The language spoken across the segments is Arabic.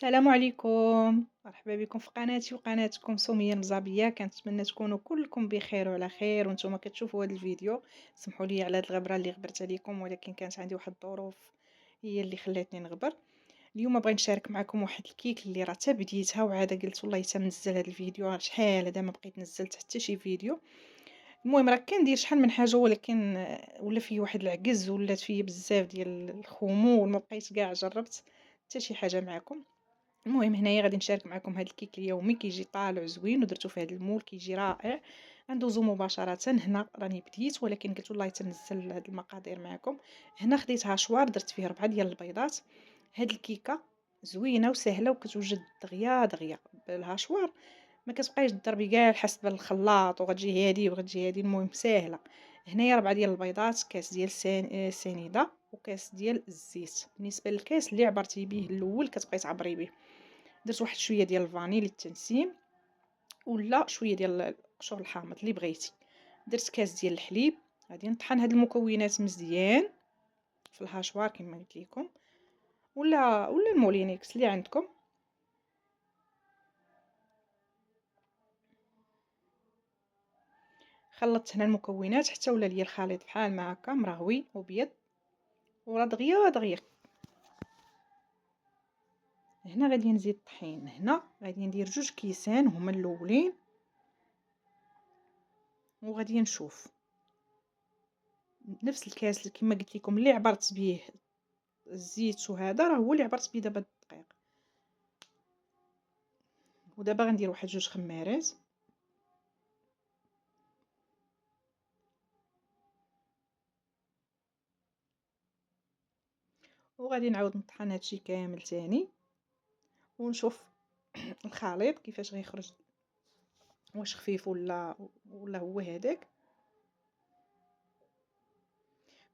السلام عليكم، مرحبا بكم في قناتي وقناتكم سمية المزابية. كنتمنى تكونوا كلكم بخير وعلى خير وانتم كتشوفوا هذا الفيديو. سمحوا لي على هذه الغبره اللي غبرت عليكم، ولكن كانت عندي واحد الظروف هي اللي خلاتني نغبر. اليوم بغيت نشارك معكم واحد الكيك اللي راه حتى بديتها، وعاده قلت والله حتى ننزل هذا الفيديو، راه شحال هذا ما بقيت نزلت حتى شي فيديو. المهم راه كندير شحال من حاجه، ولكن ولا فيه واحد العجز، ولات فيه بزاف ديال الخمول، ما بقيت كاع جربت حتى شي حاجه معكم. المهم هنايا غادي نشارك معكم هذا الكيك اليومي، كيجي طالع زوين ودرتو في هذا المول، كيجي رائع. غندوزو مباشره. هنا راني بديت، ولكن قلت والله تنزل هاد المقادير معكم. هنا خديت هاشوار، درت فيه 4 ديال البيضات. هاد الكيكه زوينه وسهله وكتوجد دغيا دغيا بالهاشوار. ما كتبقايش تضربي كاع حسب الخلاط وغتجي هادي وغتجي هادي، المهم ساهله. هنايا 4 ديال البيضات، كاس ديال سنيده، وكاس ديال الزيت. بالنسبه للكاس اللي عبرتي به الاول كتبقاي تعبري به. درت واحد شويه ديال الفاني للتنسيم، ولا شويه ديال القشور الحامض اللي بغيتي. درت كاس ديال الحليب. غادي نطحن هاد المكونات مزيان في الهاشوار كما قلت لكم، ولا المولينيكس اللي عندكم. خلطت هنا المكونات حتى ولا ليا الخليط بحال ما هكا مرغوي وبيض، وراه دغيا دغيا. هنا غادي نزيد الطحين. هنا غادي ندير 2 كيسان هما الاولين، وغادي نشوف نفس الكاس اللي كما قلت لكم اللي عبرت به الزيت، وهذا راه هو اللي عبرت به دابا الدقيق. ودابا غندير واحد 2 خمارات، وغادي نعاود نطحن هادشي كامل تاني ونشوف الخليط كيفاش غيخرج، واش خفيف ولا هو هذاك.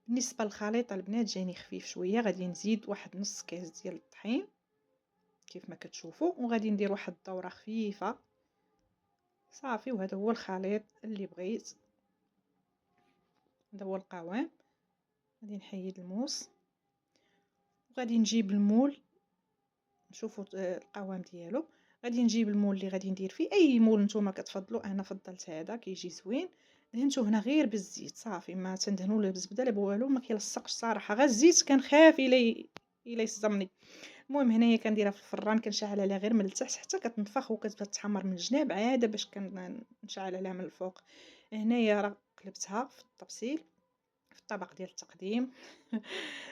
بالنسبه للخليط البنات جاني خفيف شويه، غادي نزيد واحد نص كاس ديال الطحين كيف ما كتشوفوا، وغادي ندير واحد الدوره خفيفه صافي. وهذا هو الخليط اللي بغيت، هذا هو القوام. غادي نحيد الموس، وغادي نجيب المول نشوفوا القوام ديالو. غادي نجيب المول اللي غادي ندير فيه، اي مول نتوما كتفضلوا. انا فضلت هذا كيجي زوين. دهنته هنا غير بالزيت صافي، ما تندهنوا لا بالزبده لا بوالو، ما كيلصقش صراحه، غير الزيت كنخاف الا يصدمني. المهم هنايا كنديرها في الفران، كنشعل عليها غير من التحت حتى كتنفخ وكتبدا تحمر من الجناب، عاده باش كنشعل عليها من الفوق. هنايا راه قلبتها في الطبسيل في الطبق ديال التقديم.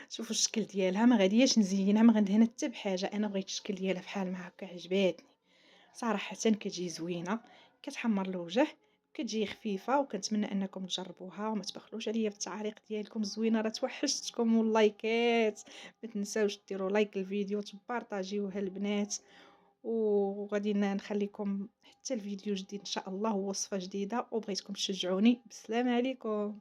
شوفوا الشكل ديالها، ما غادياش نزينها، ما غندهنها حتى بحاجه، انا بغيت الشكل ديالها بحال ما هكا، عجباتني صراحه. كتجي زوينه، كتحمر الوجه، كتجي خفيفه، وكنتمنى انكم تجربوها وما تبخلوش عليا بالتعاليق ديالكم الزوينه. راه توحشتكم واللايكات، ما تنساوش ديروا لايك الفيديو وتبارطاجيوها البنات. وغادي نخليكم حتى الفيديو جديد ان شاء الله، ووصفه جديده، وبغيتكم تشجعوني. بالسلامه عليكم.